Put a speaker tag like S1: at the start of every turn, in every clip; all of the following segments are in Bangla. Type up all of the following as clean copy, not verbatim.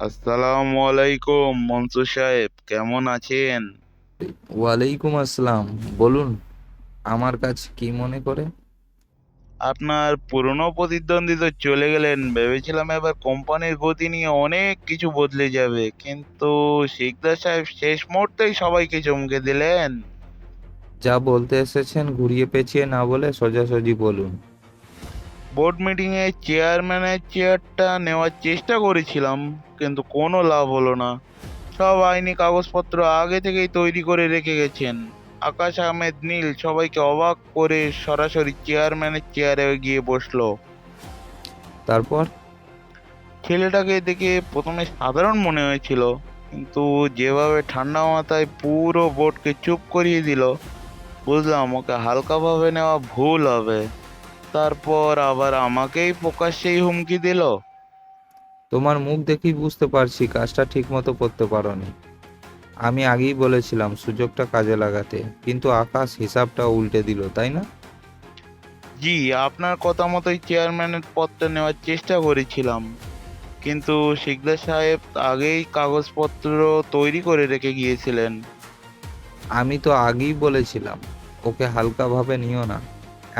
S1: আসসালামু আলাইকুম মনসুর সাহেব, কেমন আছেন?
S2: ওয়ালাইকুম আসসালাম। বলুন, আমার কাছে কি মনে করে?
S1: আপনার পুরনো প্রতিদ্বন্দ্বী তো চলে গেলেন, ভেবেছিলাম এবার কোম্পানির গতি নিয়ে অনেক কিছু বদলে যাবে, কিন্তু শিকদার সাহেব শেষ মুহূর্তেই সবাইকে চমকে দিলেন।
S2: যা বলতে এসেছেন ঘুরিয়ে পেঁচিয়ে না বলে সোজাসুজি বলুন।
S1: বোর্ড মিটিং এ চেয়ারম্যানের চেয়ারটা নেওয়ার চেষ্টা করেছিলাম, কিন্তু কোনো লাভ হলো না। সব আইনি কাগজপত্র আগে থেকেই তৈরি করে রেখে গেছেন। আকাশ আহমেদ নীল সবাইকে অবাক করে সরাসরি চেয়ারম্যানের চেয়ারে গিয়ে বসলো।
S2: তারপর?
S1: ছেলেটাকে দেখে প্রথমে সাধারণ মনে হয়েছিল, কিন্তু যেভাবে ঠান্ডা মাথায় পুরো বোর্ডকে চুপ করিয়ে দিল, বুঝলাম ওকে হালকাভাবে নেওয়া ভুল হবে। তারপর আবার আমাকেই প্রকাশ্যেই হুমকি দিল।
S2: তোমার মুখ দেখেই বুঝতে পারছি কাজটা ঠিক মতো করতে পারোনি। আমি আগেই বলেছিলাম সুযোগটা কাজে লাগাতে, কিন্তু আকাশ হিসাবটা উল্টে দিল, তাই না?
S1: জি, আপনার কথা মতোই চেয়ারম্যানের পদটা নেওয়ার চেষ্টা করেছিলাম, কিন্তু শিকদার সাহেব আগেই কাগজপত্র তৈরি করে রেখে গিয়েছিলেন।
S2: আমি তো আগেই বলেছিলাম ওকে হালকাভাবে নিও না।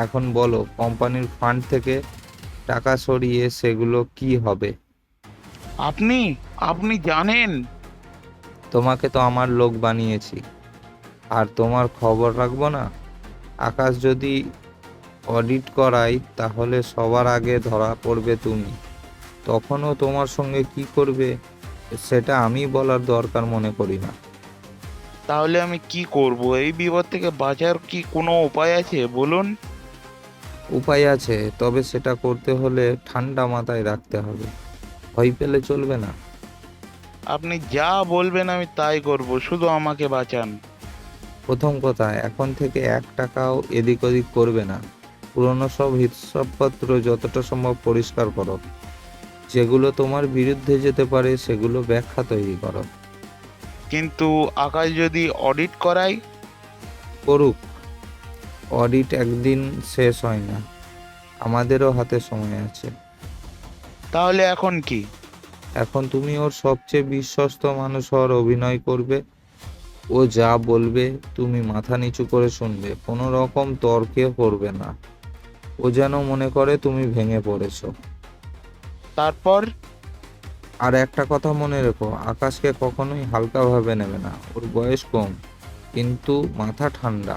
S2: এখন বলো, কোম্পানির ফান্ড থেকে টাকা সরিয়ে সেগুলো কি হবে?
S1: আপনি আপনি জানেন?
S2: তোমাকে তো আমার লোক বানিয়েছি, আর তোমার খবর রাখবো না? আকাশ যদি অডিট করাই তাহলে সবার আগে ধরা পড়বে তুমি। তখনও তোমার সঙ্গে কি করবে সেটা আমি বলার দরকার মনে করি না।
S1: তাহলে আমি কি করব? এই বিপদ থেকে বাঁচার কি কোনো উপায় আছে, বলুন?
S2: উপায় আছে, তবে সেটা করতে হলে ঠান্ডা মাথায় রাখতে হবে। ভয় পেলে চলবে না।
S1: আপনি যা বলবেন আমি তাই করব, শুধু আমাকে বাঁচান।
S2: প্রথম কথা, এখন থেকে 1 টাকাও এদিক ওদিক করবে না। পুরনো সব হিসাবপত্র যতটা সম্ভব পরিষ্কার করো। যেগুলো তোমার বিরুদ্ধে যেতে পারে সেগুলো ব্যাখ্যা তৈরি করো।
S1: কিন্তু আকাশ যদি অডিট করায়?
S2: করুক, অডিট একদিন শেষ হয় না। আমাদেরও হাতে সময় আছে।
S1: তাহলে এখন কি?
S2: এখন তুমি ওর সবচেয়ে বিশ্বস্ত মানুষ হওয়ার অভিনয় করবে। ও যা বলবে তুমি মাথা নিচু করে শুনবে, কোনো রকম তর্কে করবে না। ও যেন মনে করে তুমি ভেঙে পড়েছো।
S1: তারপর?
S2: আর একটা কথা মনে রেখো, আকাশকে কখনোই হালকাভাবে নেবে না। ওর বয়স কম, কিন্তু মাথা ঠান্ডা।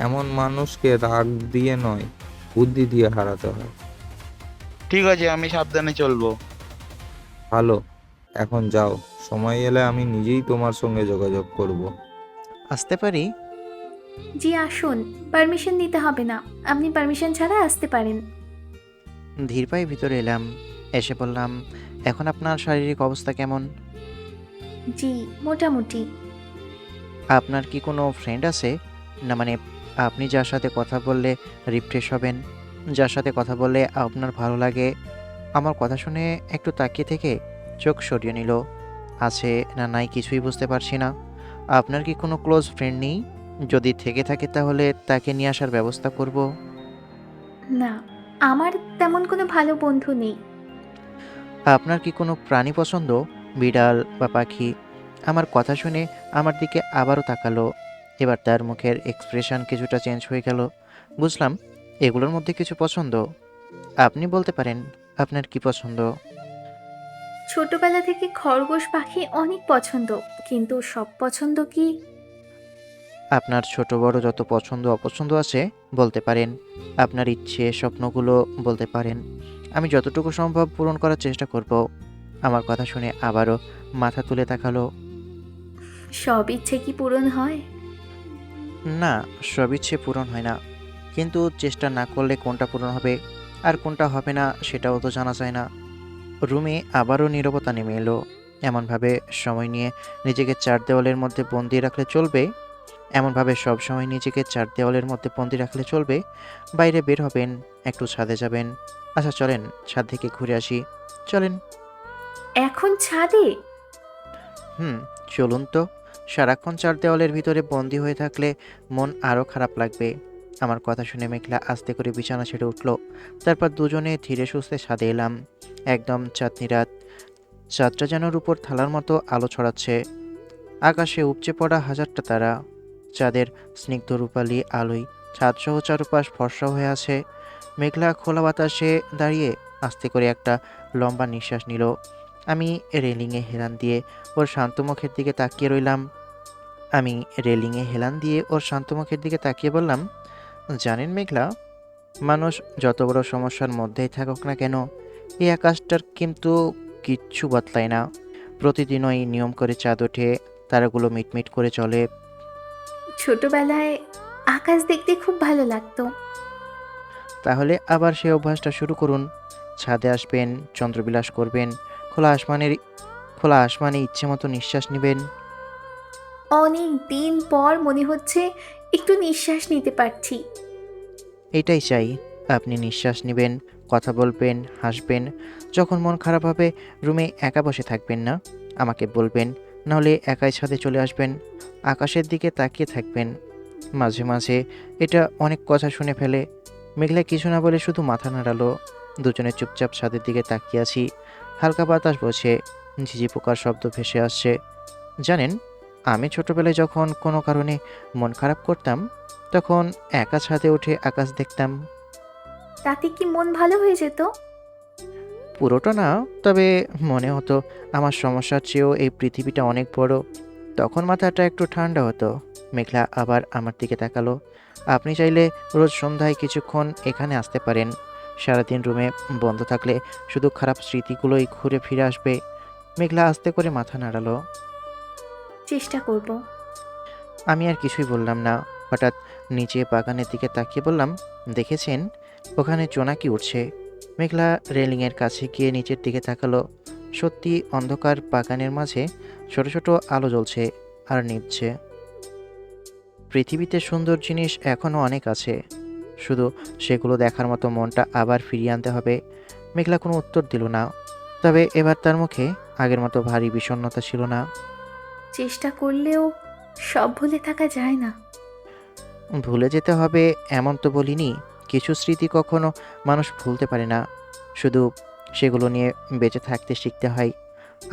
S2: এমন মানুষকে রাগ দিয়ে নয়, বুদ্ধি দিয়ে হারাতে হয়।
S1: ঠিক আছে, আমি সাবধানে চলবো।
S2: ভালো, এখন যাও। সময় এলে আমি নিজেই তোমার সঙ্গে যোগাযোগ করব।
S3: আসতে পারি?
S4: জি আসুন। পারমিশন নিতে হবে না, আপনি পারমিশন ছাড়া আসতে পারেন।
S3: ধীর পায়ে ভিতরে এলাম। এসে বললাম, এখন আপনার শারীরিক অবস্থা কেমন?
S4: জি, মোটামুটি।
S3: আপনার কি কোনো ফ্রেন্ড আছে? না মানে, আপনি যার সাথে কথা বললে রিফ্রেশ হবেন, যার সাথে কথা বললে আপনার ভালো লাগে। আমার কথা শুনে একটু তাকিয়ে থেকে চোখ সরিয়ে নিল। আছে না নাই কিছুই বুঝতে পারছি না। আপনার কি কোনো ক্লোজ ফ্রেন্ড নেই? যদি থেকে থাকে তাহলে তাকে নিয়ে আসার ব্যবস্থা করব।
S4: না, আমার তেমন কোনো ভালো বন্ধু নেই।
S3: আপনার কি কোনো প্রাণী পছন্দ? বিড়াল বা পাখি? আমার কথা শুনে আমার দিকে আবারও তাকালো। এবার তার মুখের এক্সপ্রেশন কিছুটা চেঞ্জ হয়ে গেল। বুঝলাম এগুলোর মধ্যে কিছু পছন্দ। আপনি বলতে পারেন আপনার কি পছন্দ?
S4: ছোটবেলা থেকে খরগোশ পাখি অনেক পছন্দ, কিন্তু সব পছন্দ কি?
S3: আপনার ছোট বড় যত পছন্দ অপছন্দ আছে বলতে পারেন। আপনার ইচ্ছে স্বপ্নগুলো বলতে পারেন। আমি যতটুকু সম্ভব পূরণ করার চেষ্টা করব। আমার কথা শুনে আবারও মাথা তুলে তাকালো।
S4: সব ইচ্ছে কি পূরণ হয়?
S3: না, সব ইচ্ছে পূরণ হয় না। কিন্তু চেষ্টা না করলে কোনটা পূরণ হবে আর কোনটা হবে না সেটাও তো জানা যায় না। রুমে আবারও নীরবতা নেমে এলো। এমনভাবে সময় নিয়ে নিজেকে চার দেওয়ালের মধ্যে বন্দি রাখলে চলবে? এমনভাবে সবসময় নিজেকে চার দেওয়ালের মধ্যে বন্দি রাখলে চলবে? বাইরে বের হবেন, একটু ছাদে যাবেন। আচ্ছা চলেন, ছাদ থেকে ঘুরে আসি। চলেন।
S4: এখন ছাদে?
S3: হুম, চলুন তো। সারাক্ষণ চার দেওয়ালের ভিতরে বন্দি হয়ে থাকলে মন আরও খারাপ লাগবে। আমার কথা শুনে মেঘলা আস্তে করে বিছানা ছেড়ে উঠল। তারপর দুজনে ধীরে সুস্থে ছাদে এলাম। একদম চাঁদনি রাত। চাঁদটা যেন রূপোর থালার মতো আলো ছড়াচ্ছে। আকাশে উপচে পড়া হাজারটা তারা, চাঁদের স্নিগ্ধ রূপালি আলোয় ছাদসহ চারপাশ ফর্সা হয়ে আছে। মেঘলা খোলা বাতাসে দাঁড়িয়ে আস্তে করে একটা লম্বা নিঃশ্বাস নিল। আমি রেলিংয়ে হেলান দিয়ে ওর শান্ত মুখের দিকে তাকিয়ে রইলাম। আমি রেলিংয়ে হেলান দিয়ে ওর শান্ত মুখের দিকে তাকিয়ে বললাম, জানেন মেঘলা, মানুষ যত বড় সমস্যার মধ্যেই থাকুক না কেন, এই আকাশটার কিন্তু কিচ্ছু বদলায় না। প্রতিদিনই নিয়ম করে চাঁদ ওঠে, তারাগুলো মিটমিট করে চলে।
S4: ছোটবেলায় আকাশ দেখতে খুব ভালো লাগতো।
S3: তাহলে আবার সেই অভ্যাসটা শুরু করুন। ছাদে আসবেন, চন্দ্রবিলাস করবেন, খোলা আসমানে ইচ্ছে মতো নিঃশ্বাস নেবেন।
S4: অনেক দিন পর মনে হচ্ছে একটু নিঃশ্বাস নিতে পারছি।
S3: এটাই চাই। আপনি নিঃশ্বাস নেবেন, কথা বলবেন, হাসবেন। যখন মন খারাপ হবে রুমে একা বসে থাকবেন না, আমাকে বলবেন, নাহলে একাই ছাদে চলে আসবেন। আকাশের দিকে তাকিয়ে থাকবেন। মাঝে মাঝে এটা অনেক কথা শুনে ফেলে। মেঘলা কিছু না বলে শুধু মাথা নাড়ালো। দুজনে চুপচাপ ছাদের দিকে তাকিয়ে আছি। হালকা বাতাস বসে, ঝিঝি পোকার শব্দ ভেসে আসছে। জানেন, আমি ছোটবেলায় যখন কোনো কারণে মন খারাপ করতাম, তখন একা ছাদে উঠে আকাশ দেখতাম।
S4: তাতে কি মন ভালো হয়ে যেত?
S3: পুরোটা না, তবে মনে হতো আমার সমস্যার চেয়েও এই পৃথিবীটা অনেক বড়। তখন মাথাটা একটু ঠান্ডা হতো। মেঘলা আবার আমার দিকে তাকালো। আপনি চাইলে রোজ সন্ধ্যায় কিছুক্ষণ এখানে আসতে পারেন। সারাদিন রুমে বন্ধ থাকলে শুধু খারাপ স্মৃতিগুলোই ঘুরে ফিরে আসবে। মেঘলা আস্তে করে মাথা নাড়ালো।
S4: চেষ্টা করব।
S3: আমি আর কিছুই বললাম না। হঠাৎ নিচে বাগানের দিকে তাকিয়ে বললাম, দেখেছেন ওখানে জোনাকি উঠছে। মেঘলা রেলিংয়ের কাছে গিয়ে নিচের দিকে তাকালো। সত্যি অন্ধকার বাগানের মাঝে ছোট ছোট আলো জ্বলছে আর নিভছে। পৃথিবীতে সুন্দর জিনিস এখনও অনেক আছে, শুধু সেগুলো দেখার মতো মনটা আবার ফিরিয়ে আনতে হবে। মেঘলা কোনো উত্তর দিল না, তবে এবার তার মুখে আগের মতো ভারী বিষণ্ণতা ছিল না।
S4: চেষ্টা করলেও সব ভুলে থাকা যায় না।
S3: ভুলে যেতে হবে এমন তো বলিনি। কিছু স্মৃতি কখনো মানুষ ভুলতে পারে না, শুধু সেগুলো নিয়ে বেঁচে থাকতে শিখতে হয়।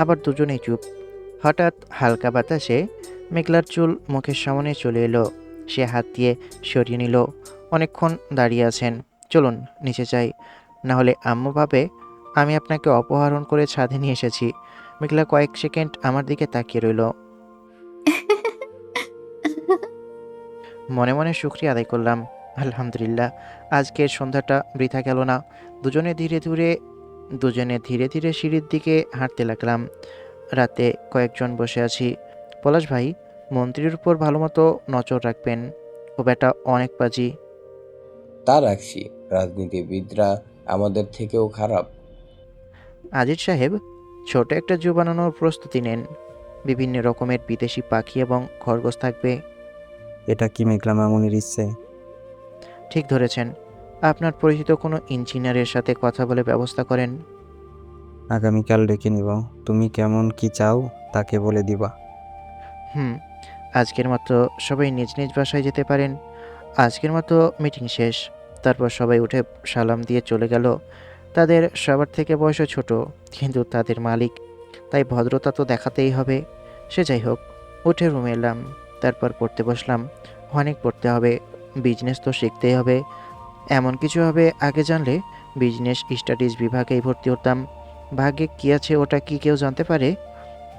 S3: আবার দুজনেই চুপ। হঠাৎ হালকা বাতাসে মেঘলার চুল মুখের সামনে চলে এলো। সে হাত দিয়ে সরিয়ে নিল। অনেকক্ষণ দাঁড়িয়ে আছেন, চলুন নিচে যাই, না হলে আম্মু ভাবে আমি আপনাকে অপহরণ করে ছাদে নিয়ে এসেছি। মেঘলা কয়েক সেকেন্ড আমার দিকে তাকিয়ে রইল। মনে মনে শুকরিয়া আদায় করলাম। আলহামদুলিল্লাহ, আজকের সন্ধ্যাটা বৃথা গেল না। দুজনে ধীরে ধীরে সিঁড়ির দিকে হাঁটতে লাগলাম। রাতে কয়েকজন বসে আছি। পলাশ ভাই, মন্ত্রীর উপর ভালো মতো নজর রাখবেন, ও বেটা অনেক বাজি।
S5: তা রাখছি, রাজনীতিবিদরা আমাদের থেকেও খারাপ।
S3: আজিজ সাহেব, ছোট একটা জু বানানোর প্রস্তুতি নেন। বিভিন্ন রকমের বিদেশি পাখি এবং খরগোশ থাকবে।
S6: এটা কি মেঘলা মামুনির ইচ্ছে?
S3: ঠিক ধরেছেন। আপনার পরিচিত কোনো ইঞ্জিনিয়ারের সাথে কথা বলে ব্যবস্থা করেন।
S6: আগামীকাল ডেকে নিব। তুমি কেমন কি চাও তাকে বলে দিবা।
S3: হুম, আজকের মতো সবাই নিজ নিজ বাসায় যেতে পারেন। আজকের মতো মিটিং শেষ। তারপর সবাই উঠে সালাম দিয়ে চলে গেল। তাদের সবার থেকে বয়সে ছোট, কিন্তু তাদের মালিক, তাই ভদ্রতা তো দেখাতেই হবে। সে যাই হোক, উঠে রুমে এলাম। তারপর পড়তে বসলাম। অনেক পড়তে হবে, বিজনেস তো শিখতেই হবে। এমন কিছু হবে আগে জানলে বিজনেস স্টাডিজ বিভাগেই ভর্তি হতাম। ভাগ্যে কী আছে ওটা কি কেউ জানতে পারে?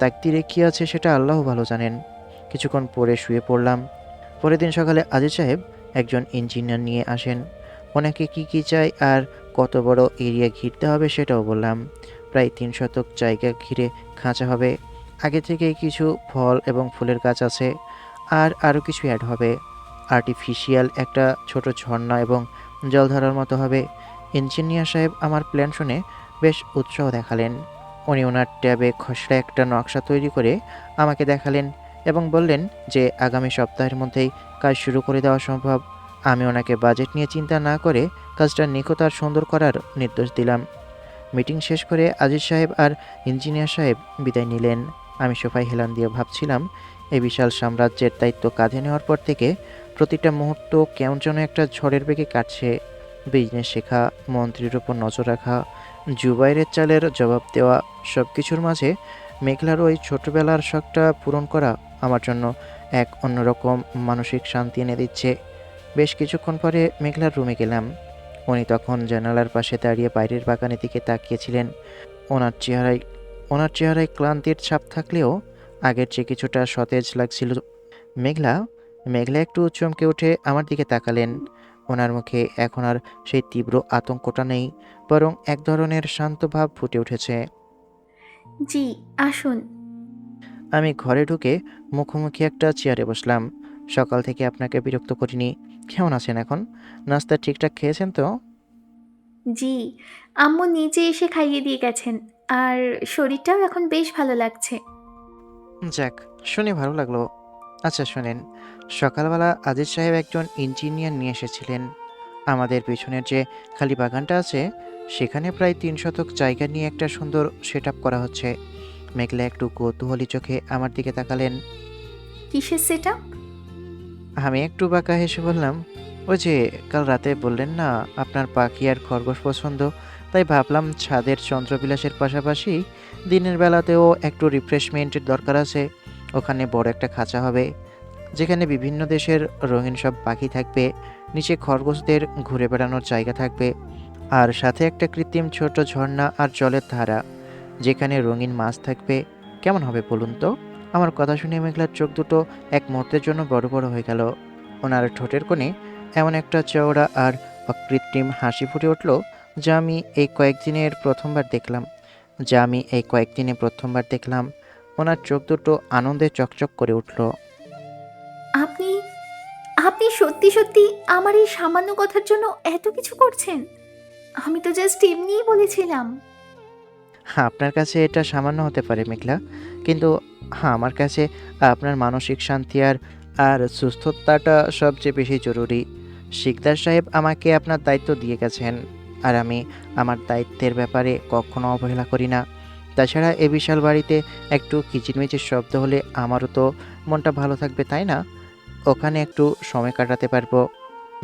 S3: তাকদিরে কী আছে সেটা আল্লাহ ভালো জানেন। কিছুক্ষণ পরে শুয়ে পড়লাম। পরের দিন সকালে আজিজ সাহেব একজন ইঞ্জিনিয়ার নিয়ে আসেন। ওনাকে কি কি চাই আর কত বড় এরিয়া ঘিরতে হবে সেটাও বললাম। প্রায় 3 শতক জায়গা ঘিরে খাঁচা হবে। আগে থেকেই কিছু ফল এবং ফুলের গাছ আছে, আর আরও কিছু অ্যাড হবে। আর্টিফিশিয়াল একটা ছোট ঝর্ণা এবং জলধারার মতো হবে। ইঞ্জিনিয়ার সাহেব আমার প্ল্যান শুনে বেশ উৎসাহ দেখালেন। উনি ওনার ট্যাবে খসড়া একটা নকশা তৈরি করে আমাকে দেখালেন এবং বললেন যে আগামী সপ্তাহের মধ্যেই কাজ শুরু করে দেওয়া সম্ভব। আমি ওনাকে বাজেট নিয়ে চিন্তা না করে কাজটা নিখুঁত আর সুন্দর করার নির্দেশ দিলাম। মিটিং শেষ করে আজিজ সাহেব আর ইঞ্জিনিয়ার সাহেব বিদায় নিলেন। আমি সোফায় হেলান দিয়ে ভাবছিলাম, এই বিশাল সাম্রাজ্যের দায়িত্ব কাঁধে নেওয়ার পর থেকে প্রতিটা মুহূর্ত কেমন যেন একটা ঝড়ের বেগে কাটছে। বিজনেস শেখা, মন্ত্রীর উপর নজর রাখা, জুবাইরের চালের জবাব দেওয়া সব কিছুর মাঝে মেঘলার ওই ছোটবেলার শখটা পূরণ করা আমার জন্য এক অন্যরকম মানসিক শান্তি এনে দিচ্ছে। বেশ কিছুক্ষণ পরে মেঘলার রুমে গেলাম। উনি তখন জানালার পাশে দাঁড়িয়ে বাইরের বাগানের দিকে তাকিয়েছিলেন। ওনার চেহারায় ওনার চেহারায় ক্লান্তির ছাপ থাকলেও আগের চেয়ে কিছুটা সতেজ লাগছিল। মেঘলা মেঘলা একটু চমকে উঠে আমার দিকে তাকালেন। ওনার মুখে এখন আর সেই তীব্র আতঙ্কটা নেই, বরং এক ধরনের শান্ত ভাব ফুটে উঠেছে।
S4: জি, আসুন।
S3: আমি ঘরে ঢুকে মুখোমুখি একটা চেয়ারে বসলাম। সকাল থেকে আপনাকে বিরক্ত করিনি। কেমন আছেন এখন? নাস্তা ঠিকঠাক খেয়েছেন তো?
S4: জি, আম্মু নিজে এসে খাইয়ে দিয়ে গেছেন। আর শরীরটাও এখন বেশ ভালো লাগছে।
S3: যাক, শুনে ভালো লাগলো। আচ্ছা শোনেন, সকালবেলা আজিজ সাহেব একজন ইঞ্জিনিয়ার নিয়ে এসেছিলেন। আমাদের পেছনের যে খালি বাগানটা আছে, সেখানে প্রায় 3 শতক জায়গা নিয়ে একটা সুন্দর সেট আপ করা হচ্ছে। মেঘলা একটু কৌতূহলী চোখে আমার দিকে তাকালেন।
S4: কিসের সেটা?
S3: আমি একটু বাঁকা হেসে বললাম, ওই যে কাল রাতে বললেন না আপনার পাখি আর খরগোশ পছন্দ, তাই ভাবলাম ছাদের চন্দ্রবিলাসের পাশাপাশি দিনের বেলাতেও একটু রিফ্রেশমেন্টের দরকার আছে। ওখানে বড় একটা খাঁচা হবে, যেখানে বিভিন্ন দেশের রঙিন সব পাখি থাকবে, নিচে খরগোশদের ঘুরে বেড়ানোর জায়গা থাকবে, আর সাথে একটা কৃত্রিম ছোট ঝর্ণা আর জলের ধারা, যেখানে রঙিন মাছ থাকবে। কেমন হবে বলুন তো? আমার কথা শুনে মেঘলার চোখ দুটো এক মুহূর্তের জন্য বড় বড় হয়ে গেল। ওনার ঠোঁটের কোণে এমন একটা চওড়া আর অকৃত্রিম হাসি ফুটে উঠল, যা আমি এই কয়েকদিনে প্রথমবার দেখলাম। ওনার চোখ দুটো আনন্দে চকচক করে উঠল।
S4: আপনি আপনি সত্যি সত্যি আমার এই সামান্য কথার জন্য এত কিছু করছেন? আমি তো জাস্ট এমনিই বলেছিলাম।
S3: হ্যাঁ, আপনার কাছে এটা সামান্য হতে পারে মেঘলা, কিন্তু হ্যাঁ, আমার কাছে আপনার মানসিক শান্তি আর সুস্থতাটা সবচেয়ে বেশি জরুরি। শিকদার সাহেব আমাকে আপনার দায়িত্ব দিয়ে গেছেন, আর আমি আমার দায়িত্বের ব্যাপারে কখনো অবহেলা করি না। তাছাড়া এ বিশাল বাড়িতে একটু কিচিরমিচির শব্দ হলে আমারও তো মনটা ভালো থাকবে, তাই না? ওখানে একটু সময় কাটাতে পারবো।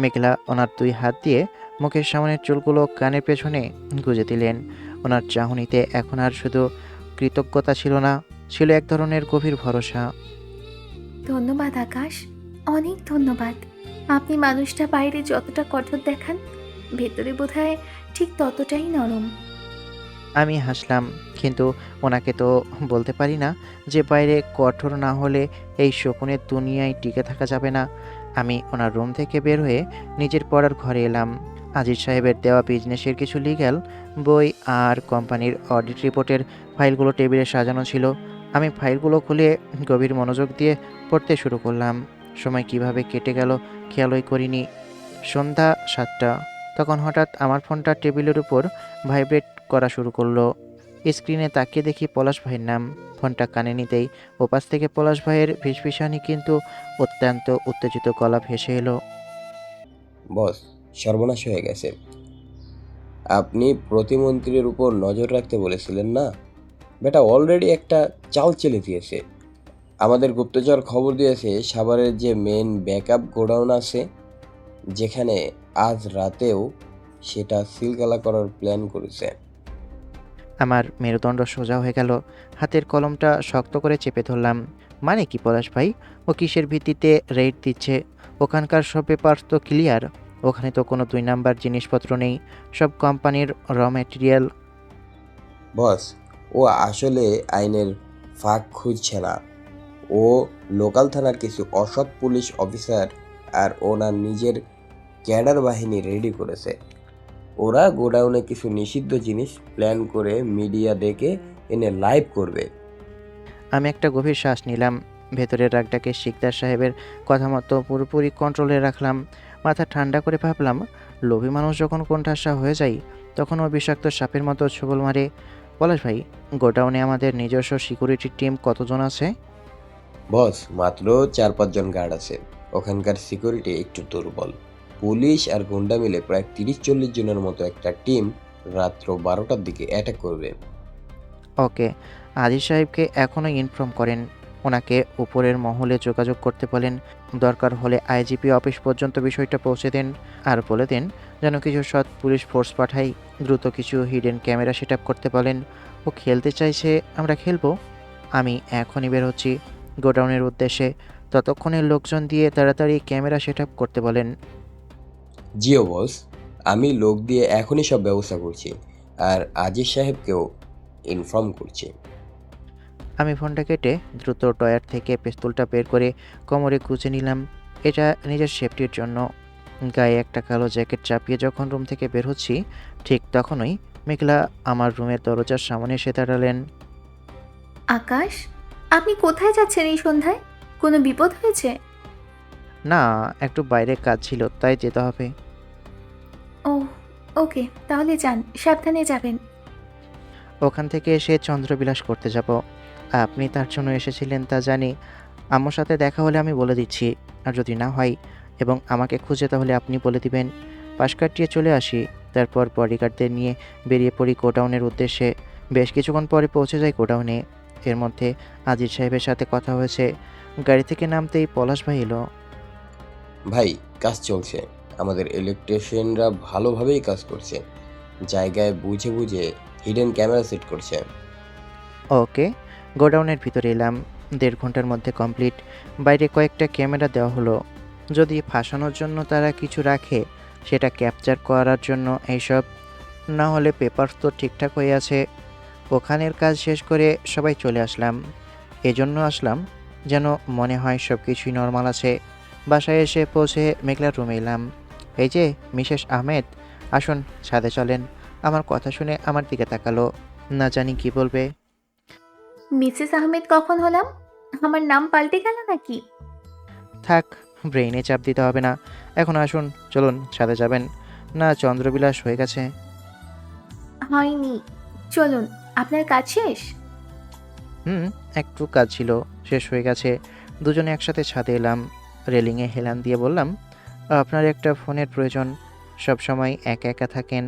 S3: মেঘলা ওনার 2 হাত দিয়ে মুখের সামনের চুলগুলো কানের পেছনে গুজে দিলেন। ওনার চাহনিতে এখন আর শুধু কৃতজ্ঞতা ছিল না, ছিল এক ধরনের গভীর ভরসা।
S4: ধন্যবাদ আকাশ, অনেক ধন্যবাদ। আপনি মানুষটা বাইরে যতটা কঠোর দেখান, ভেতরে বোধহয় ঠিক ততটাই নরম।
S3: আমি হাসলাম, কিন্তু ওনাকে তো বলতে পারি না যে বাইরে কঠোর না হলে এই শকুনের দুনিয়ায় টিকে থাকা যাবে না। আমি ওনার রুম থেকে বের হয়ে নিজের পড়ার ঘরে এলাম। আজিজ সাহেবের দেওয়া বিজনেসের কিছু লিগ্যাল বই আর কোম্পানির অডিট রিপোর্টের ফাইলগুলো টেবিলে সাজানো ছিল। আমি ফাইলগুলো খুলে গভীর মনোযোগ দিয়ে পড়তে শুরু করলাম। সময় কিভাবে কেটে গেল খেয়ালই করিনি। সন্ধ্যা 7টা। তখন হঠাৎ আমার ফোনটা টেবিলের উপর ভাইব্রেট করা শুরু করলো। স্ক্রিনে তাকিয়ে দেখি পলাশ ভাইয়ের নাম। ফোনটা কানে নিতেই ওপাশ থেকে পলাশ ভাইয়ের ফিসফিসানি কিন্তু অত্যন্ত উত্তেজিত গলা ভেসে এলো।
S5: বস, সর্বনাশ হয়ে গেছে। আপনি প্রতিমন্ত্রীর উপর নজর রাখতে বলেছিলেন না? বেটা অলরেডি একটা চাল চেলে দিয়েছে। আমাদের গুপ্তচর খবর দিয়েছে সাভারের যে মেন ব্যাকআপ গোডাউন আছে, যেখানে আজ রাতেও সেটা সিলগালা করার প্ল্যান করেছে।
S3: আমার মেরুদণ্ড সোজা হয়ে গেল। হাতের কলমটা শক্ত করে চেপে ধরলাম। মানে কি পলাশ ভাই? ও কিসের ভিত্তিতে রেড দিচ্ছে? ওখানকার সব পেপার তো ক্লিয়ার। ওখানে তো কোনো 2 নাম্বার জিনিসপত্র নেই, সব কোম্পানির র ম্যাটেরিয়াল।
S5: বস, ও আসলে আইনের ফাঁক খুঁজছে না। ও লোকাল থানার কিছু অসৎ পুলিশ অফিসার আর ওনার নিজের ক্যাডার বাহিনী রেডি করেছে। ওরা গোডাউনে কিছু নিষিদ্ধ জিনিস প্ল্যান করে মিডিয়া ডেকে এনে লাইভ করবে।
S3: আমি একটা গভীর শ্বাস নিলাম। ভেতরের রাগটাকে শিকদার সাহেবের কথা মতো পুরোপুরি কন্ট্রোলে রাখলাম। মাথা ঠান্ডা করে ভাবলাম, লোভী মানুষ যখন কোণঠাসা হয়ে যায়, তখন ও বিষাক্ত সাপের মতো ছোবল মারে। পলাশ ভাই, গোডাউনে আমাদের নিজস্ব সিকিউরিটি টিম কতজন আছে?
S5: বস, মাত্র 4-5 জন গার্ড আছে। ওখানকার সিকিউরিটি একটু দুর্বল। পুলিশ আর গুন্ডা মিলে প্রায় 30-40 জনের মতো একটা টিম রাত্র 12টার দিকে অ্যাটাক করবে।
S3: ওকে, আজিজ সাহেবকে এখনই ইনফর্ম করেন। ওনাকে উপরের মহলে যোগাযোগ করতে বলেন। দরকার হলে আইজিপি অফিস পর্যন্ত বিষয়টা পৌঁছে দেন। আর বলে দেন যেন কিছু সৎ পুলিশ ফোর্স পাঠাই। দ্রুত কিছু হিডেন ক্যামেরা সেট আপ করতে বলেন। ও খেলতে চাইছে, আমরা খেলবো। আমি এখনই বের হচ্ছি গোডাউনের উদ্দেশ্যে। ততক্ষণে লোকজন দিয়ে তাড়াতাড়ি ক্যামেরা সেট আপ করতে বলেন।
S5: জিও বস, আমি লোক দিয়ে এখনই সব ব্যবস্থা করছি, আর আজিজ সাহেবকেও ইনফর্ম করছি।
S3: আমি ফোনটা কেটে দ্রুত ডয়ার থেকে পিস্তলটা বের করে কোমরে গুজে নিলাম। এটা নিজের সেফটির জন্য। গায়ে একটা কালো জ্যাকেট চাপিয়ে যখন রুম থেকে বের হচ্ছি, ঠিক তখনই মেঘলা আমার রুমের দরজার সামনে এসে দাঁড়ালেন।
S4: আকাশ, আপনি কোথায় যাচ্ছেন এই সন্ধ্যায়? কোনো বিপদ হয়েছে?
S3: না, একটু বাইরে কাজ ছিল, তাই যেতে হবে।
S4: ও, ওকে, তাহলে যান, সাবধানে যাবেন।
S3: ওখান থেকে এসে চন্দ্রবিলাস করতে যাব। আপনি তার জন্য এসেছিলেন তা জানি। আম্মুর সাথে দেখা হলে আমি বলে দিচ্ছি, আর যদি না হয় এবং আমাকে খুঁজে তাহলে আপনি বলে দিবেন। পাশ কাটিয়ে চলে আসি, তারপর বডিগার্ডদের নিয়ে বেরিয়ে পড়ি গোডাউনের উদ্দেশ্যে। বেশ কিছুক্ষণ পরে পৌঁছে যাই গোডাউনে। এর মধ্যে আজিজ সাহেবের সাথে কথা হয়েছে। গাড়ি থেকে নামতেই পলাশ ভাই এলো।
S5: ভাই, কাজ চলছে। আমাদের ইলেকট্রিশিয়ানরা ভালোভাবেই কাজ করছে, জায়গায় বুঝে বুঝে হিডেন ক্যামেরা সেট করছে।
S3: ওকে, গোডাউনের ভিতরে এলাম। 1.5 ঘন্টার মধ্যে কমপ্লিট। বাইরে কয়েকটা ক্যামেরা দেওয়া হলো। যদি ফাঁসানোর জন্য তারা কিছু রাখে, সেটা ক্যাপচার করার জন্য এইসব। না হলে পেপার তো ঠিকঠাক হয়ে আছে। ওখানের কাজ শেষ করে সবাই চলে আসলাম। এজন্য আসলাম যেন মনে হয় সব কিছুই নর্মাল আছে। বাসায় এসে পৌঁছে মেঘলার রুমে এলাম। এই যে মিসেস আহমেদ, আসুন ছাদে চলেন। আমার কথা শুনে আমার দিকে তাকালো, না জানি কি বলবে।
S4: মিসেস আহমেদ কখন হলাম? আমার নাম পাল্টে গেল নাকি?
S3: থাক, ব্রেইনে চাপ দিতে হবে না। এখন আসুন, চলুন ছাদে যাবেন। না চন্দ্রবিলাস হয়ে গেছে?
S4: হয়নি। চলুন, আপনার কাজ শেষ?
S3: একটু কাজ ছিল, শেষ হয়ে গেছে। দুজনে একসাথে ছাদে এলাম। রেলিংয়ে হেলান দিয়ে বললাম, আপনার একটা ফোনের প্রয়োজন। সব সময় একা একা থাকেন।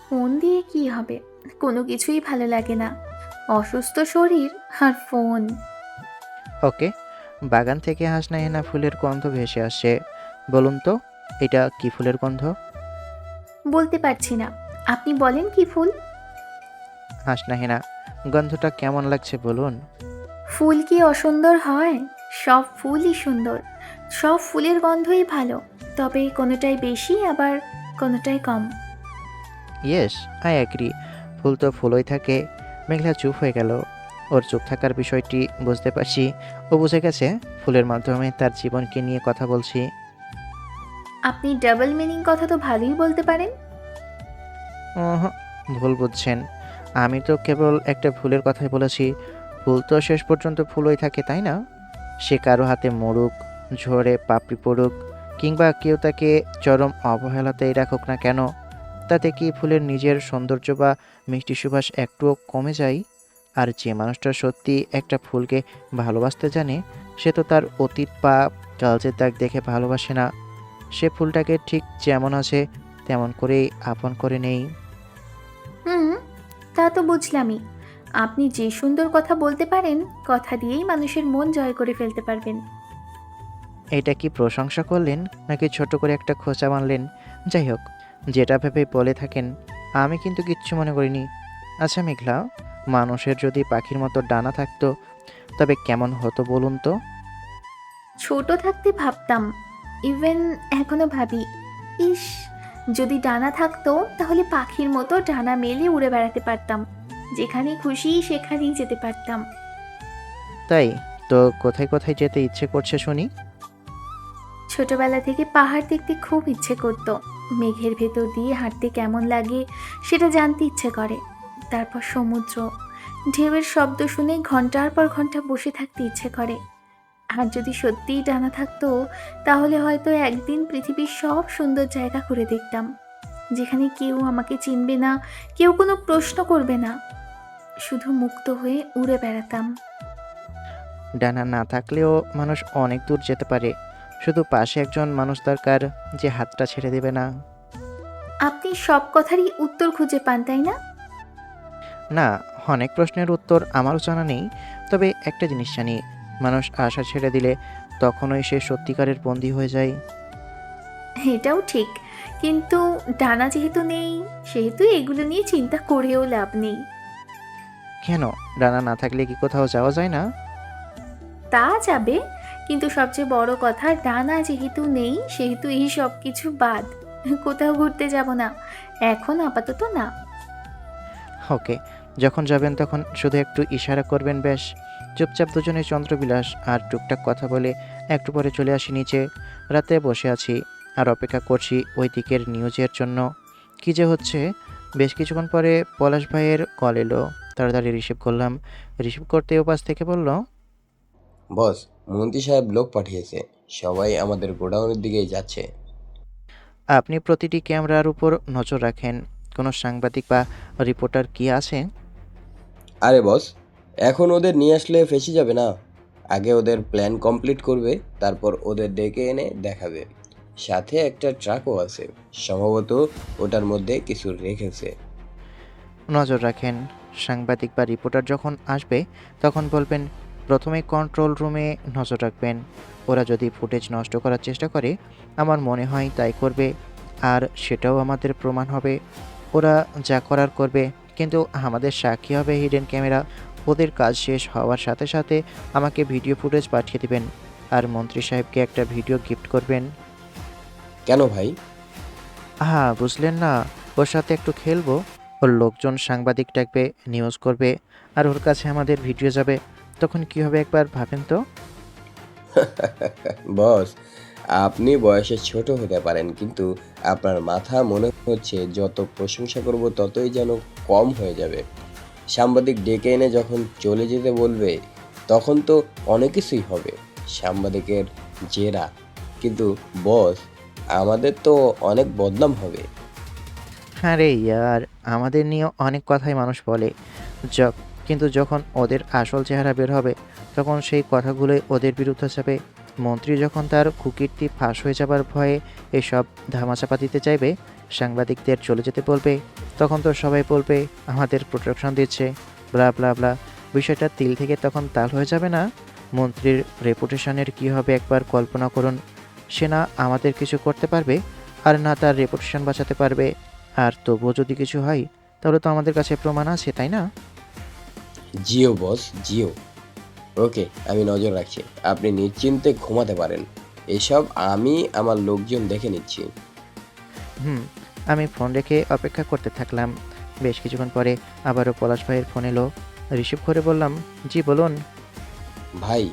S4: ফোন দিয়ে কি হবে? কোনো কিছুই ভালো লাগে না। অসুস্থ শরীর আর ফোন।
S3: ওকে, বাগান থেকে হাসনা হেনা ফুলের গন্ধ ভেসে আসছে। বলুন তো, এটা কি ফুলের গন্ধ?
S4: বলতে পারছি না। আপনি বলেন কি ফুল?
S3: হাসনা হেনা, গন্ধটা কেমন লাগছে বলুন।
S4: ফুল কি অসুন্দর হয়? সব ফুলই সুন্দর। সব ফুলের গন্ধই ভালো। তবে কোনোটাই বেশি, আবার কোনোটাই কম।
S3: Yes, I agree. ফুল তো ফুলই থাকে। মেঘলা চুপ হয়ে গেল। ওর চুপ থাকার বিষয়টি বুঝতে পারছি। ও বুঝে গেছে ফুলের মাধ্যমে তার জীবনকে নিয়ে কথা বলছি।
S4: আপনি ডাবল মিনিং কথা তো ভালোই বলতে পারেন।
S3: ভুল বুঝছেন। আমি তো কেবল একটা ফুলের কথাই বলেছি। ফুল তো শেষ পর্যন্ত ফুলই থাকে, তাই না? সে কারো হাতে মরুক, ঝরে পাপড়ি পড়ুক, কিংবা কেউ তাকে চরম অবহেলাতেই রাখুক না কেন, তাতে কি ফুলের নিজের সৌন্দর্য বা মিষ্টি সুবাস একটুও কমে যায়? আর যে মানুষটা সত্যি একটা ফুলকে ভালোবাসতে জানে, সে তো তার অতীত বা কালচের দাগ দেখে ভালোবাসে না। সে ফুলটাকে ঠিক যেমন আছে তেমন করেই আপন করে নেই।
S4: হুম, তা তো বুঝলামই। আপনি যে সুন্দর কথা বলতে পারেন, কথা দিয়েই মানুষের মন জয় করে ফেলতে পারবেন।
S3: এটা কি প্রশংসা করলেন, নাকি ছোট করে একটা খোঁচা মারলেন? যাই হোক, যেটা ভেবে বলে থাকেন, আমি কিন্তু কিচ্ছু মনে করিনি। আচ্ছা মেঘলা, মানুষের যদি পাখির মতো ডানা থাকতো, তবে কেমন হতো বলুন তো?
S4: ছোট থাকতে ভাবতাম, ইভেন এখনো ভাবি, ইস, যদি ডানা থাকতো তাহলে পাখির মতো ডানা মেলে উড়ে বেড়াতে পারতাম। যেখানে খুশি সেখানেই যেতে পারতাম।
S3: তাই তো, কোথায় কোথায় যেতে ইচ্ছে করছে শুনি?
S4: ছোটবেলা থেকে পাহাড় দেখতে খুব ইচ্ছে করতো। মেঘের ভেতর দিয়ে হাঁটতে কেমন লাগে সেটা জানতে ইচ্ছে করে। তারপর সমুদ্র, ঢেউয়ের শব্দ শুনে ঘন্টার পর ঘন্টা বসে থাকতে ইচ্ছে করে। আর যদি সত্যিই ডানা থাকতো, তাহলে হয়তো একদিন পৃথিবীর সব সুন্দর জায়গা ঘুরে দেখতাম, যেখানে কেউ আমাকে চিনবে না, কেউ কোনো প্রশ্ন করবে না। শুধু মুক্ত হয়ে উড়ে বেড়াতাম।
S3: ডানা না থাকলেও মানুষ অনেক দূর যেতে পারে। শুধু পাশে একজন মানুষ দরকার, যে হাতটা ছেড়ে দেবে না।
S4: আপনি সব কথারই উত্তর খুঁজে পান, তাই না?
S3: না, অনেক প্রশ্নের উত্তর আমারও জানা নেই, তবে একটা জিনিস জানি, মানুষ আশা ছেড়ে দিলে তখনই সে সত্যিকারের বন্দী হয়ে যায়।
S4: এটাও ঠিক, কিন্তু ডানা যেহেতু নেই সেহেতু এগুলো নিয়ে চিন্তা করেও লাভ নেই।
S3: কেন, ডানা না থাকলে কি কোথাও যাওয়া যায় না?
S4: তা যাবে, কিন্তু সবচেয়ে বড় কথা ডানা যেহেতু নেই সেহেতু এই সব কিছু বাদ। কোথাও ঘুরতে যাব না, এখন আপাতত না।
S3: ওকে, যখন যাবেন তখন শুধু একটু ইশারা করবেন, ব্যাস। চুপচাপ দুজনে চন্দ্রবিলাস আর টুকটাক কথা বলে একটু পরে চলে আসি নিচে। রাতে বসে আছি আর অপেক্ষা করছি ওই দিকের নিউজের জন্য। কী যে হচ্ছে। বেশ কিছুক্ষণ পরে পলাশ ভাইয়ের কল এলো। তাড়াতাড়ি রিসিভ করলাম। রিসিভ করতে ওপাশ থেকে বলল,
S5: বস, মন্ত্রী সাহেব লোক পাঠিয়েছে, সবাই আমাদের গোডাউনের দিকেই যাচ্ছে।
S3: আপনি প্রতিটি ক্যামেরার উপর নজর রাখেন। কোনো সাংবাদিক বা রিপোর্টার কি আছে?
S5: আরে বস, এখন ওদের নিয়ে আসলে ফেঁসে যাবে না? আগে ওদের প্ল্যান কমপ্লিট করবে, তারপর ওদের ডেকে এনে দেখাবে। সাথে একটা ট্রাকও আছে, সম্ভবত ওটার মধ্যে কিছু রেখেছে।
S3: নজর রাখেন। সাংবাদিক বা রিপোর্টার যখন আসবে তখন বলবেন, প্রথমে কন্ট্রোল রুমে নজর রাখবেন। ওরা যদি ফুটেজ নষ্ট করার চেষ্টা করে, আমার মনে হয় তাই করবে, আর সেটাও আমাদের প্রমাণ হবে। ওরা যা করার করবে, কিন্তু আমাদের সাক্ষী হবে হিডেন ক্যামেরা। ওদের কাজ শেষ হওয়ার সাথে সাথে আমাকে ভিডিও ফুটেজ পাঠিয়ে দিবেন, আর মন্ত্রী সাহেবকে একটা ভিডিও গিফট করবেন।
S5: কেন ভাই?
S3: বুঝলেন না? ওর সাথে একটু খেলবো। ওর লোকজন সাংবাদিক ডাকবে, নিউজ করবে, আর ওর কাছে আমাদের ভিডিও যাবে। তখন কি হবে একবার ভাবেন তো?
S5: বস, আপনি বয়সে ছোট হতে পারেন, কিন্তু আপনার মাথা মনে হচ্ছে যত প্রশংসা করব ততই যেন কম হয়ে যাবে। সাংবাদিক ডেকে এনে যখন চলে যেতে বলবে, তখন তো অনেক কিছুই হবে। সাংবাদিকের জেরা, কিন্তু বস, আমাদের তো অনেক বদনাম হবে।
S3: আরে ইয়ার, আমাদের নিয়ে অনেক কথাই মানুষ বলে, য- কিন্তু যখন ওদের আসল চেহারা বের হবে তখন সেই কথাগুলোই ওদের বিরুদ্ধে যাবে। মন্ত্রী যখন তার কুকীর্তি ফাঁস হয়ে যাবার ভয়ে এসব ধামাচাপা দিতে চাইবে, সাংবাদিকদের চলে যেতে বলবে, তখন তো সবাই বলবে আমাদের প্রোটেকশন দিচ্ছে, ব্লা ব্লা ব্লা। বিষয়টা তিল থেকে তখন তাল হয়ে যাবে না? মন্ত্রীর রেপুটেশনের কী হবে একবার কল্পনা করুন। সে না আমাদের কিছু করতে পারবে, আর না তার রেপুটেশন বাঁচাতে পারবে। আর তবুও যদি কিছু হয়, তাহলে তো আমাদের কাছে প্রমাণ আছে, তাই না?
S5: জিও বস, জিও। ওকে, আমি নজর রাখছি, আপনি নিশ্চিন্তে ঘুমাতে পারেন। এসব আমি আমার লোকজন দেখে নিচ্ছি।
S3: হুম। আমি ফোন রেখে অপেক্ষা করতে থাকলাম। বেশ কিছুক্ষণ পরে আবারও পলাশ ভাইয়ের ফোন এলো। রিসিভ করে বললাম, জি বলুন।
S5: ভাই,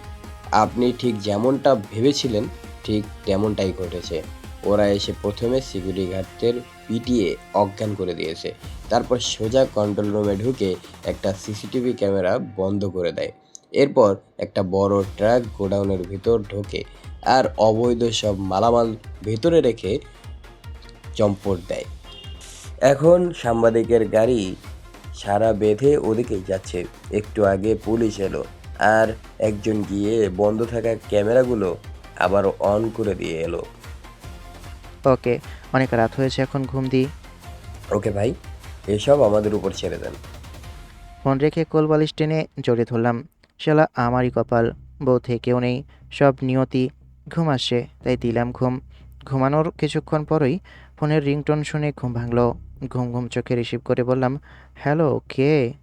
S5: আপনি ঠিক যেমনটা ভেবেছিলেন ঠিক তেমনটাই ঘটেছে। ওরা এসে প্রথমে সিকিউরিটি গার্ডদের পিটিয়ে অজ্ঞান করে দিয়েছে, তারপর সোজা কন্ট্রোল রুমে ঢুকে একটা সিসিটিভি ক্যামেরা বন্ধ করে দেয়। এরপর একটা বড় ট্রাক গোডাউনের ভিতর ঢোকে আর অবৈধ সব মালামাল ভেতরে রেখে চম্পট দেয়। এখন সাংবাদিকের গাড়ি সারা বেঁধে ওদিকেই যাচ্ছে। একটু আগে পুলিশ এলো আর একজন গিয়ে বন্ধ থাকা ক্যামেরাগুলো আবার অন করে দিয়ে এলো।
S3: ওকে, অনেক রাত হয়েছে, এখন ঘুম দিই।
S5: ওকে ভাই, এসব আমাদের উপর ছেড়ে দেন।
S3: ফোন রেখে কোলবালিশ টেনে জড়িয়ে ধরলাম। শালা আমারই কপাল, বউ থেকেও নেই, সব নিয়তি। ঘুম আসছে তাই দিলাম ঘুম। ঘুমানোর কিছুক্ষণ পরই ফোনের রিংটোন শুনে ঘুম ভাঙলো। ঘুম ঘুম চোখে রিসিভ করে বললাম, হ্যালো, কে?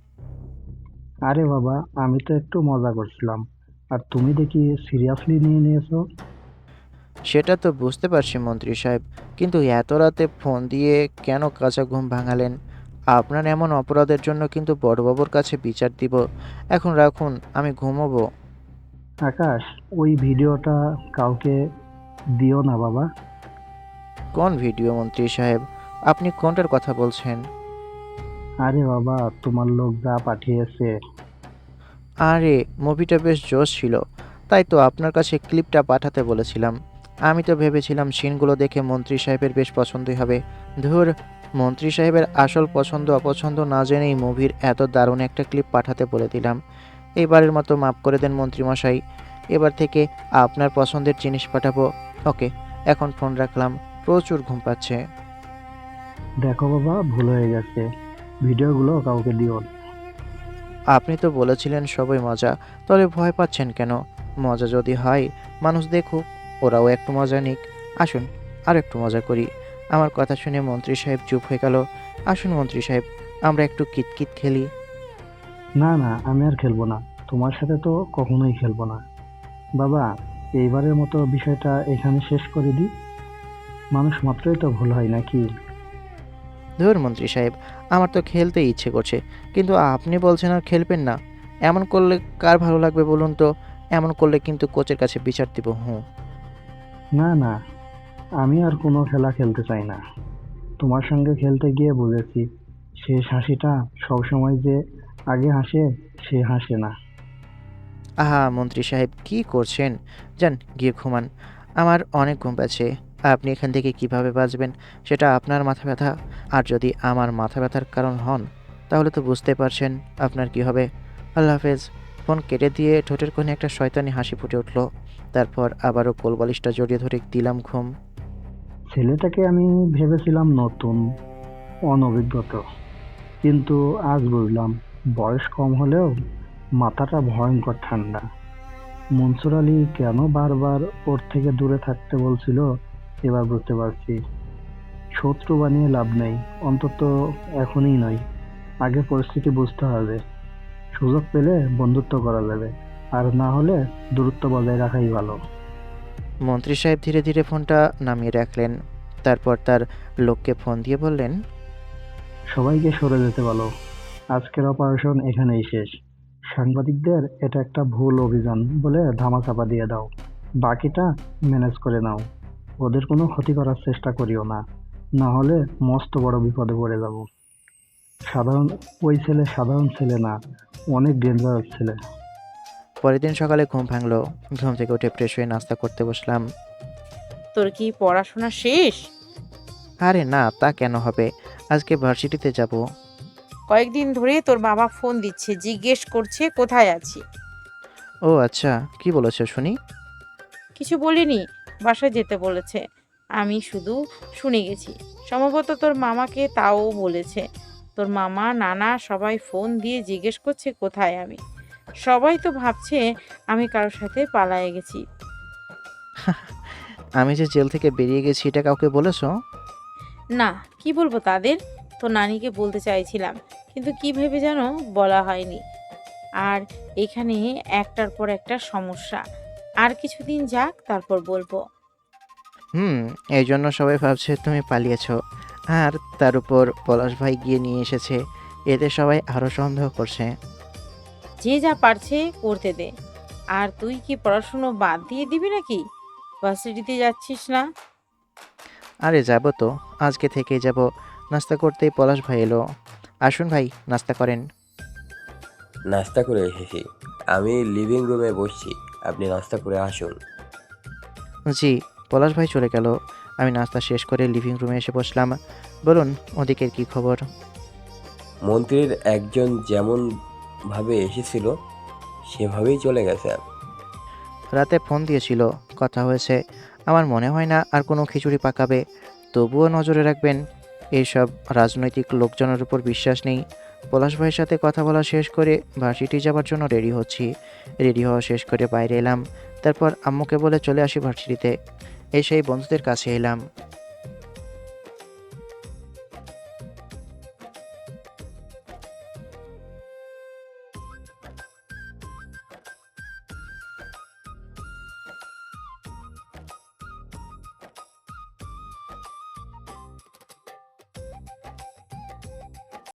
S7: আরে বাবা, আমি তো একটু মজা করছিলাম, আর তুমি দেখি সিরিয়াসলি নিয়ে নিয়েছো।
S3: সেটা তো বুঝতে পারছি মন্ত্রী সাহেব, কিন্তু এত রাতে ফোন দিয়ে কেন কাঁচা ঘুম ভাঙালেন? আপনার এমন অপরাধের জন্য কিন্তু বড়বাবুর কাছে বিচার দিব। এখন রাখুন, আমি ঘুমোবো।
S7: আকাশ, ওই ভিডিওটা কাউকে দিও না বাবা।
S3: কোন ভিডিও মন্ত্রী সাহেব? আপনি কোনটার কথা বলছেন?
S7: আরে বাবা, তোমার লোক যা পাঠিয়েছে।
S3: আরে, মুভিটা বেশ জোশ ছিল, তাই তো আপনার কাছে ক্লিপটা পাঠাতে বলেছিলাম। আমি তো ভেবেছিলাম সিনগুলো দেখে মন্ত্রী সাহেবের বেশ পছন্দই হবে। ধুর, মন্ত্রী সাহেবের আসল পছন্দ অপছন্দ না জেনেই মুভির এত দারুণ একটা ক্লিপ পাঠাতে বলে দিলাম। এইবারের মতো মাফ করে দেন মন্ত্রীমশাই। এবার থেকে আপনার পছন্দের জিনিস পাঠাবো। ওকে, এখন ফোন রাখলাম, প্রচুর ঘুম পাচ্ছে।
S7: দেখো বাবা, ভুল হয়ে গেছে, ভিডিওগুলো কাউকে দিও না।
S3: আপনি তো বলেছিলেন সবই মজা, তাহলে ভয় পাচ্ছেন কেন? মজা যদি হয় মানুষ দেখুক, ওরাও একটু মজা নিক। আসুন আর একটু মজা করি। আমার কথা শুনে মন্ত্রী সাহেব চুপ হয়ে গেল। আসুন মন্ত্রী সাহেব, আমরা একটু কিতকিত খেলি।
S7: না না, আমি আর খেলবো না। তোমার সাথে তো কখনোই খেলবো না। বাবা, এইবারের মতো বিষয়টা এখানে শেষ করে দিই। মানুষ মাত্রই তো ভুল হয় নাকি?
S3: ধুর মন্ত্রী সাহেব, আমার তো খেলতে ইচ্ছে করছে, কিন্তু আপনি বলছেন আর খেলবেন না। এমন করলে কার ভালো লাগবে বলুন তো? এমন করলে কিন্তু কোচের কাছে বিচার দিব। হুঁ।
S7: না না, আমি আর কোনো খেলা খেলতে চাই না। তোমার সঙ্গে খেলতে গিয়ে বুঝেছি, শেষ হাসিটা সবসময় যে আগে হাসে সে হাসে না।
S3: আহা মন্ত্রী সাহেব, কি করছেন? যান গিয়ে ঘুমান। আমার অনেক ঘুম পাচ্ছে। আপনি এখান থেকে কিভাবে বাঁচবেন সেটা আপনার মাথা ব্যথা। আর যদি আমার মাথা ব্যথার কারণ হন, তাহলে তো বুঝতে পারছেন আপনার কি হবে। আল্লাহ হাফেজ। ফোন কেটে দিয়ে ঠোঁটের কোণে একটা শয়তানি হাসি ফুটে উঠল। তারপর আবারও কোলবালিশটা জড়িয়ে ধরে দিলাম ঘুম।
S7: ছেলেটাকে আমি ভেবেছিলাম নতুন, অনভিজ্ঞত, কিন্তু আজ বুঝলাম বয়স কম হলেও মাথাটা ভয়ঙ্কর ঠান্ডা। মনসুর আলী কেন বারবার ওর থেকে দূরে থাকতে বলছিল এবার বুঝতে পারছি। শত্রু বানিয়ে লাভ নেই, অন্তত এখনই নয়। আগে পরিস্থিতি বুঝতে হবে। সুযোগ পেলে বন্ধুত্ব করা যাবে, আর না হলে দূরত্ব বজায় রাখাই ভালো।
S3: মন্ত্রী সাহেব ধীরে ধীরে ফোনটা নামিয়ে রাখলেন। তারপর তার লোককে ফোন দিয়ে বললেন,
S7: সবাইকে সরে যেতে বলো। আজকের অপারেশন এখানেই শেষ। সাংবাদিকদের এটা একটা ভুল অভিযান বলে ধামাচাপা দিয়ে দাও। বাকিটা ম্যানেজ করে নাও। ওদের কোনো ক্ষতি করার চেষ্টা করিও না, না হলে মস্ত বড় বিপদে পড়ে যাব। সাধারণ ওই ছেলে সাধারণ ছেলে না, অনেক ডেঞ্জারাস ছেলে।
S3: পরের দিন সকালে ঘুম ভাঙলো। ঘুম থেকে উঠে ফ্রেশ হয়ে নাস্তা করতে বসলাম।
S8: তোর কি পড়াশোনা শেষ?
S3: আরে না, তা কেন হবে? আজকে ভার্সিটিতে যাব।
S8: কয়েকদিন ধরে তোর বাবা ফোন দিচ্ছে, জিজ্ঞেস করছে কোথায় আছি।
S3: ও আচ্ছা, কি বলেছো শুনি?
S8: কিছু বলিনি, বাসায় যেতে বলেছে। আমি শুধু শুনে গেছি। সম্ভবত তোর মামাকে তাও বলেছে। তোর মামা, নানা সবাই ফোন দিয়ে জিজ্ঞেস করছে কোথায় আমি। সবাই তো ভাবছে আমি কারোর সাথে পালায়ে গেছি।
S3: আমি যে জেল থেকে বেরিয়ে গেছি এটা কাউকে বলেছো?
S8: না, কি বলবো তাদের? তো নানিকে বলতে চাইছিলাম, কিন্তু কি ভেবে যেন বলা হয়নি। আর এখানে একটার পর একটা সমস্যা। আর কিছুদিন যাক, তারপর বলবো।
S3: হুম, এই জন্য সবাই ভাবছে তুমি পালিয়েছো। আর তার উপর পলাশ ভাই গিয়ে নিয়ে এসেছে। এতে সবাই আরো সন্দেহ করছে।
S8: যে যা পারছে করতে দে। আর তুই কি পড়াশুনো বাদ দিয়ে দিবি নাকি? ভার্সিটিতে যাচ্ছিস না?
S3: আরে যাব তো, আজকে থেকেই যাব। নাস্তা করতেই পলাশ ভাই এলো। আসুন ভাই, নাস্তা করেন।
S5: নাস্তা করে এসেছি। আমি লিভিং রুমে বসছি, আপনি নাস্তা করে আসুন।
S3: জি। পলাশ ভাই চলে গেল। আমি নাস্তা শেষ করে লিভিং রুমে এসে বসলাম। বলুন, ওদিকের কি খবর?
S5: মন্ত্রীর একজন যেমন ভাবে এসেছিল সেভাবেই চলে গেছে।
S3: রাতে ফোন দিয়েছিল, কথা হয়েছে। আমার মনে হয় না আর কোনো খিচুড়ি পাকাবে। তবুও নজরে রাখবেন। এইসব রাজনৈতিক লোকজনের উপর বিশ্বাস নেই। পলাশ ভাইয়ের সাথে কথা বলা শেষ করে ভার্সিটি যাবার জন্য রেডি হচ্ছি। রেডি হওয়া শেষ করে বাইরে এলাম। তারপর আম্মুকে বলে চলে আসি ভার্সিটিতে। এই সেই বন্ধুদের কাছে এলাম।